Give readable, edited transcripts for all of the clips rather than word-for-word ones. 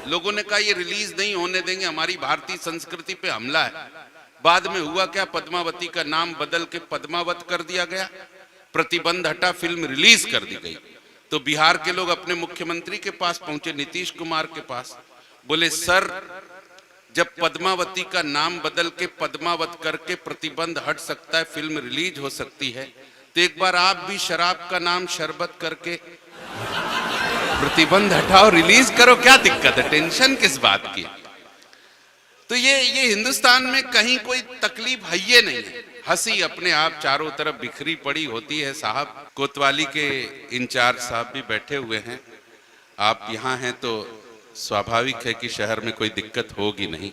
लोगों ने कहा ये रिलीज नहीं होने देंगे, हमारी भारतीय संस्कृति पे हमला है। बाद में हुआ क्या, पद्मावती का नाम बदल के पद्मावत कर दिया गया, प्रतिबंध हटा, फिल्म रिलीज कर दी गई। तो बिहार के लोग अपने मुख्यमंत्री के पास पहुंचे, नीतीश कुमार के पास, बोले सर जब पद्मावती का नाम बदल के पद्मावत करके प्रतिबंध हट सकता है, फिल्म रिलीज हो सकती है, तो एक बार आप भी शराब का नाम शरबत करके प्रतिबंध हटाओ, रिलीज करो, क्या दिक्कत है, टेंशन किस बात की। तो ये हिंदुस्तान में कहीं कोई तकलीफ है ये नहीं है। हंसी अपने आप चारों तरफ बिखरी पड़ी होती है। साहब कोतवाली के इंचार्ज साहब भी बैठे हुए हैं, आप यहाँ हैं तो स्वाभाविक है कि शहर में कोई दिक्कत होगी नहीं।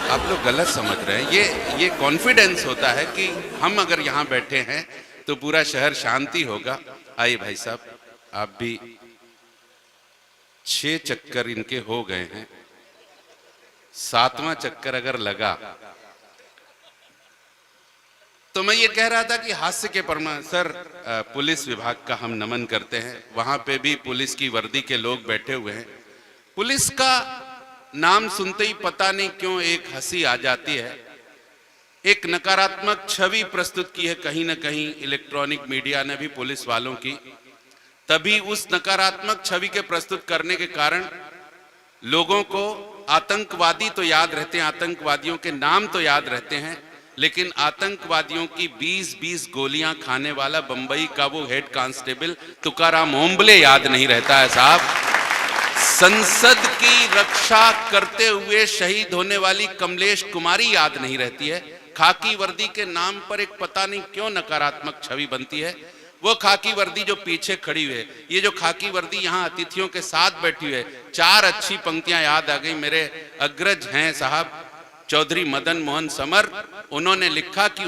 आप लोग गलत समझ रहे हैं। ये कॉन्फिडेंस होता है कि हम अगर यहाँ बैठे हैं तो पूरा शहर शांति होगा। आइए भाई साहब, आप भी 6 चक्कर इनके हो गए हैं, 7वां चक्कर अगर लगा तो मैं ये कह रहा था कि हास्य के परमाणु सर, पुलिस विभाग का हम नमन करते हैं। वहां पे भी पुलिस की वर्दी के लोग बैठे हुए हैं। पुलिस का नाम सुनते ही पता नहीं क्यों एक हंसी आ जाती है। एक नकारात्मक छवि प्रस्तुत की है कहीं ना कहीं इलेक्ट्रॉनिक मीडिया ने भी पुलिस वालों की। तभी उस नकारात्मक छवि के प्रस्तुत करने के कारण लोगों को आतंकवादी तो याद रहते हैं, आतंकवादियों के नाम तो याद रहते हैं, लेकिन आतंकवादियों की 20-20 गोलियां खाने वाला बंबई का वो हेड कांस्टेबल तुकाराम ओम्बले याद नहीं रहता है साहब। संसद की रक्षा करते हुए शहीद होने वाली कमलेश कुमारी याद नहीं रहती है। खाकी वर्दी के नाम पर एक पता नहीं क्यों नकारात्मक छवि बनती है। वो खाकी वर्दी जो पीछे खड़ी हुई है, ये जो खाकी वर्दी यहाँ अतिथियों के साथ बैठी हुई है, 4 अच्छी पंक्तियां याद आ गई। मेरे अग्रज हैं साहब चौधरी मदन मोहन समर, उन्होंने लिखा कि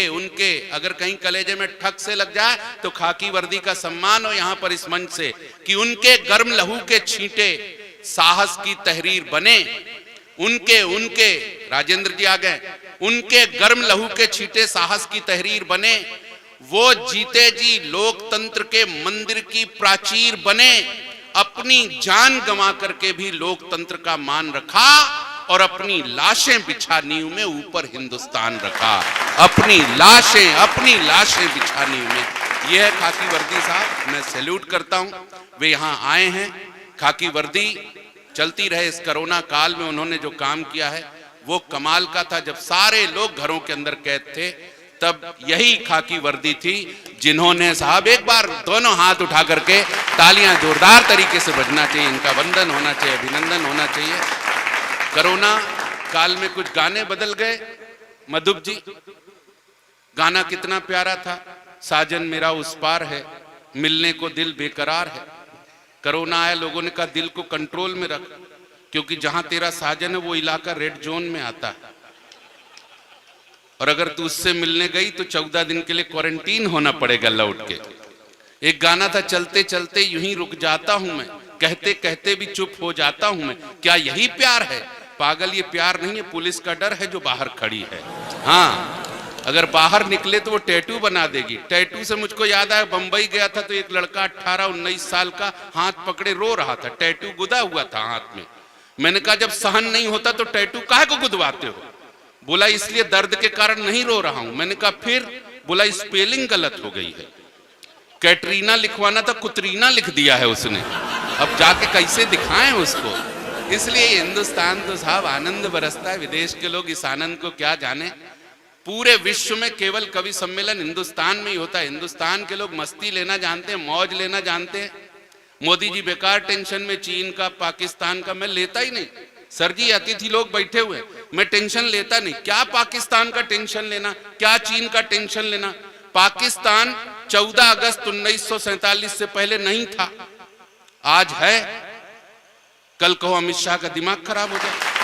उनके अगर कहीं कलेजे में ठक से लग जाए तो खाकी वर्दी का सम्मान हो यहाँ पर इस मंच से, कि उनके गर्म लहू के छींटे साहस की तहरीर बने। उनके राजेंद्र जी आ गए, उनके गर्म लहू के छींटे साहस की तहरीर बने। वो जीते जी लोकतंत्र के मंदिर की प्राचीर बने। अपनी जान गंवा करके भी लोकतंत्र का मान रखा और अपनी लाशें बिछा नींव में ऊपर हिंदुस्तान रखा। अपनी लाशें बिछा नींव में। यह है खाकी वर्दी साहब, मैं सैल्यूट करता हूं। वे यहां आए हैं, खाकी वर्दी चलती रहे। इस कोरोना काल में उन्होंने जो काम किया है वो कमाल का था। जब सारे लोग घरों के अंदर कैद थे तब यही खाकी वर्दी थी जिन्होंने साहब, एक बार दोनों हाथ उठा करके तालियां जोरदार तरीके से बजना चाहिए, इनका वंदन होना चाहिए, अभिनंदन होना चाहिए। कोरोना काल में कुछ गाने बदल गए। मधुप जी, गाना कितना प्यारा था, साजन मेरा उस पार है, मिलने को दिल बेकरार है। कोरोना आया, लोगों ने कहा दिल को कंट्रोल में रख, क्योंकि जहां तेरा साजन है वो इलाका रेड जोन में आता है, और अगर तू उससे मिलने गई तो 14 दिन के लिए क्वारंटीन होना पड़ेगा लौट के। एक गाना था, चलते चलते यूं ही रुक जाता हूं मैं, कहते कहते भी चुप हो जाता हूं मैं, क्या यही प्यार है? पागल, ये प्यार नहीं है, पुलिस का डर है जो बाहर खड़ी है। हाँ, अगर बाहर निकले तो वो टैटू बना देगी। टैटू से मुझको याद आया, बंबई गया था तो एक लड़का 18-19 साल का हाथ पकड़े रो रहा था, टैटू गुदा हुआ था हाथ में। मैंने कहा जब सहन नहीं होता तो टैटू काहे को गुदवाते हो? बोला इसलिए दर्द के कारण नहीं रो रहा हूं। मैंने कहा फिर? बोला स्पेलिंग गलत हो गई है, कैटरीना लिखवाना था कुतरीना लिख दिया है उसने, अब जाके कैसे दिखाएं उसको। इसलिए हिंदुस्तान तो साहब आनंद बरसता है, विदेश के लोग इस आनंद को क्या जाने। पूरे विश्व में केवल कवि सम्मेलन हिंदुस्तान में ही होता है। हिंदुस्तान के लोग मस्ती लेना जानते हैं, मौज लेना जानते हैं। मोदी जी बेकार टेंशन में, चीन का पाकिस्तान का मैं लेता ही नहीं। सर जी अतिथि लोग बैठे हुए, मैं टेंशन लेता नहीं। क्या पाकिस्तान का टेंशन लेना, क्या चीन का टेंशन लेना? पाकिस्तान 14 अगस्त 1947 से पहले नहीं था, आज है। कल कहो अमित शाह का दिमाग खराब हो जाए।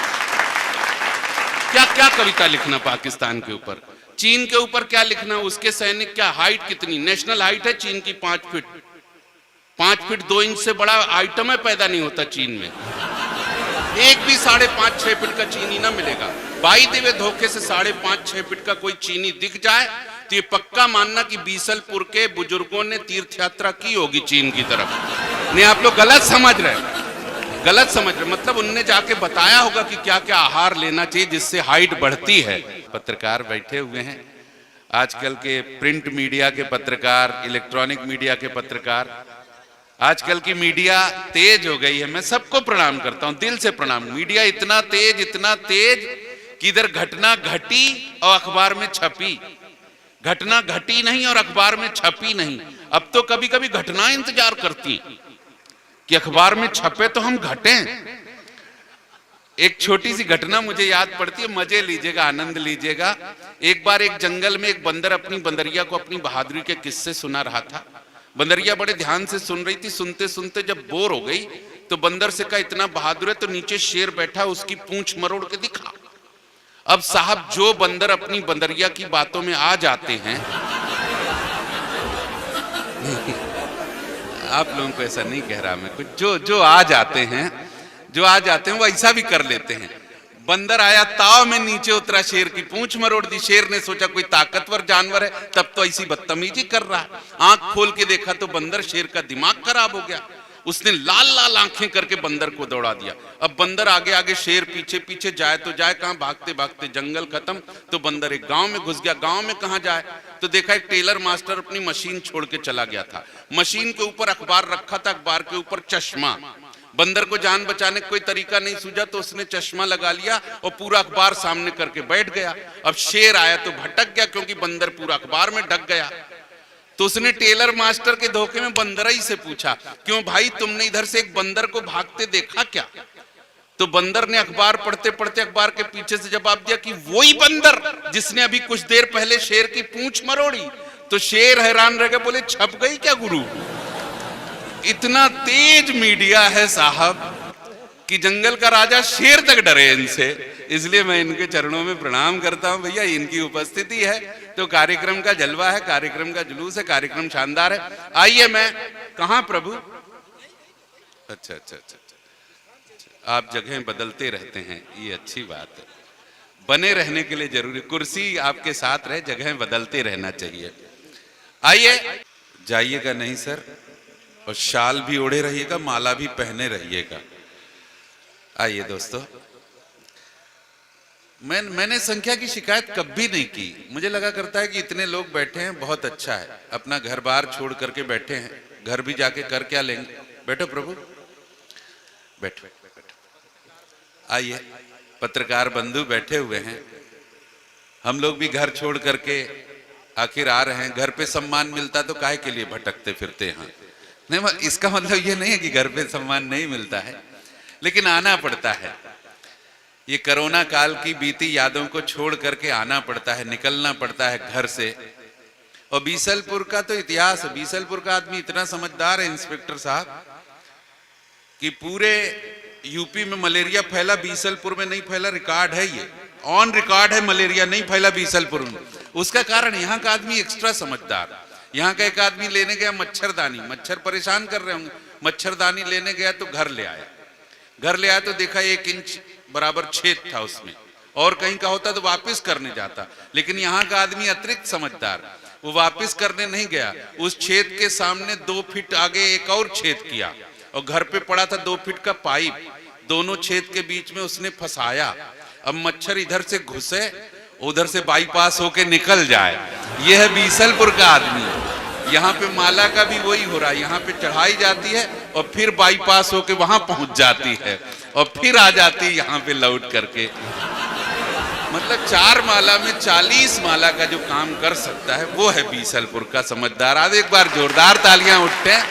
क्या क्या कविता लिखना पाकिस्तान के ऊपर, चीन के ऊपर क्या लिखना? उसके सैनिक क्या हाइट कितनी, नेशनल हाइट है चीन की 5 फीट। 5 फीट 2 इंच से बड़ा आइटम है पैदा नहीं होता चीन में। एक भी 5.5-6 फीट का चीनी ना मिलेगा। बाई देवे धोखे से 5.5-6 फीट का कोई चीनी दिख जाए तो ये पक्का मानना कि बीसलपुर के बुजुर्गों ने तीर्थ यात्रा की होगी चीन की तरफ। नहीं, आप लोग गलत समझ रहे हैं। गलत समझ रहे, मतलब उनने जाके बताया होगा कि क्या क्या आहार लेना चाहिए जिससे हाइट बढ़ती है। पत्रकार बैठे हुए हैं, आजकल के प्रिंट मीडिया के पत्रकार, इलेक्ट्रॉनिक मीडिया के पत्रकार, आजकल की मीडिया तेज हो गई है। मैं सबको प्रणाम करता हूं, दिल से प्रणाम। मीडिया इतना तेज कि इधर घटना घटी और अखबार में छपी, घटना घटी नहीं और अखबार में छपी नहीं। अब तो कभी कभी घटना इंतजार करती कि अखबार में छपे तो हम घटें। एक छोटी सी घटना मुझे याद पड़ती है, मजे लीजिएगा, आनंद लीजिएगा। एक बार एक जंगल में एक बंदर अपनी बंदरिया को अपनी बहादुरी के किस्से सुना रहा था। बंदरिया बड़े ध्यान से सुन रही थी। सुनते सुनते जब बोर हो गई तो बंदर से कहा, इतना बहादुर है तो नीचे शेर बैठा, उसकी पूंछ मरोड़ के दिखा। अब साहब, जो बंदर अपनी बंदरिया की बातों में आ जाते हैं आप लोगों को ऐसा नहीं कह रहा मैं कुछ, जो आ जाते हैं वो ऐसा भी कर लेते हैं। बंदर आया, ताव में नीचे उतरा, शेर की पूंछ मरोड़ दी। शेर ने सोचा कोई ताकतवर जानवर है, तब तो ऐसी बदतमीजी कर रहा है। आंख खोल के देखा तो बंदर, शेर का दिमाग खराब हो गया। उसने लाल लाल आंखें करके बंदर को दौड़ा दिया। अब बंदर आगे आगे, शेर पीछे पीछे, जाए तो जाए कहां, भागते भागते जंगल खत्म तो बंदर एक गांव में घुस गया। गांव में कहां जाए तो देखा एक टेलर मास्टर अपनी मशीन छोड़ के चला गया था। मशीन के ऊपर अखबार रखा था, अखबार के ऊपर चश्मा। बंदर को जान बचाने का कोई तरीका नहीं सूझा तो उसने चश्मा लगा लिया और पूरा अखबार सामने करके बैठ गया। अब शेर आया तो भटक गया क्योंकि बंदर पूरा अखबार में ढक गया। तो उसने टेलर मास्टर के धोखे में बंदरई से पूछा, क्यों भाई, तुमने इधर से एक बंदर को भागते देखा क्या? तो बंदर ने अखबार पढ़ते पढ़ते अखबार के पीछे से जवाब दिया कि वही बंदर जिसने अभी कुछ देर पहले शेर की पूंछ मरोड़ी। तो शेर हैरान रह गया, बोले छप गई क्या गुरु? इतना तेज मीडिया है साहब कि जंगल का राजा शेर तक डरे इनसे। इसलिए मैं इनके चरणों में प्रणाम करता हूं। भैया, इनकी उपस्थिति है तो कार्यक्रम का जलवा है, कार्यक्रम का जुलूस है, कार्यक्रम शानदार है। आइए, मैं कहां प्रभु? अच्छा, आप जगह बदलते रहते हैं, ये अच्छी बात है। बने रहने के लिए जरूरी, कुर्सी आपके साथ रहे, जगह बदलते रहना चाहिए। आइए, जाइएगा नहीं सर, और शाल भी ओढ़े रहिएगा, माला भी पहने रहिएगा। आइए दोस्तों, मैंने संख्या की शिकायत कभी नहीं की। मुझे लगा करता है कि इतने लोग बैठे हैं, बहुत अच्छा है। अपना घर बार छोड़ करके बैठे हैं, घर भी जाके कर क्या लेंगे? बैठो प्रभु, बैठो। आइए, पत्रकार बंधु बैठे हुए हैं, हम लोग भी घर छोड़ करके आखिर आ रहे हैं। घर पे सम्मान मिलता तो काहे के लिए भटकते फिरते हैं? नहीं, इसका मतलब ये नहीं है कि घर पे सम्मान नहीं मिलता है, लेकिन आना पड़ता है। ये कोरोना काल की बीती यादों को छोड़ करके आना पड़ता है, निकलना पड़ता है घर से। और बीसलपुर का तो इतिहास है। बीसलपुर का आदमी इतना समझदार है इंस्पेक्टर साहब कि पूरे यूपी में मलेरिया फैला, बीसलपुर में नहीं फैला। रिकॉर्ड है, ये ऑन रिकॉर्ड है, मलेरिया नहीं फैला बीसलपुर में। उसका कारण यहाँ का आदमी एक्स्ट्रा समझदार। यहाँ का एक आदमी लेने गया मच्छरदानी, मच्छर परेशान कर रहे होंगे, मच्छरदानी लेने गया तो घर ले आया तो देखा 1 इंच बराबर छेद था उसमें, और कहीं का होता तो वापस करने जाता। लेकिन यहाँ का आदमी अतिरिक्त समझदार, वो वापस करने नहीं गया, उस छेद के सामने 2 फीट आगे एक और छेद किया, और घर पे पड़ा था 2 फीट का पाइप, दोनों छेद के बीच में उसने फंसाया। अब मच्छर इधर से घुसे, उधर से बाईपास होके निकल जाए। यह है बीसलपुर का आदमी। यहाँ पे माला का भी वही हो रहा है, यहाँ पे चढ़ाई जाती है और फिर बाईपास होके वहां पहुंच जाती है और फिर आ जाती है यहाँ पे लौट करके। मतलब 4 माला में 40 माला का जो काम कर सकता है वो है बीसलपुर का समझदार। आज एक बार जोरदार तालियां उठते हैं।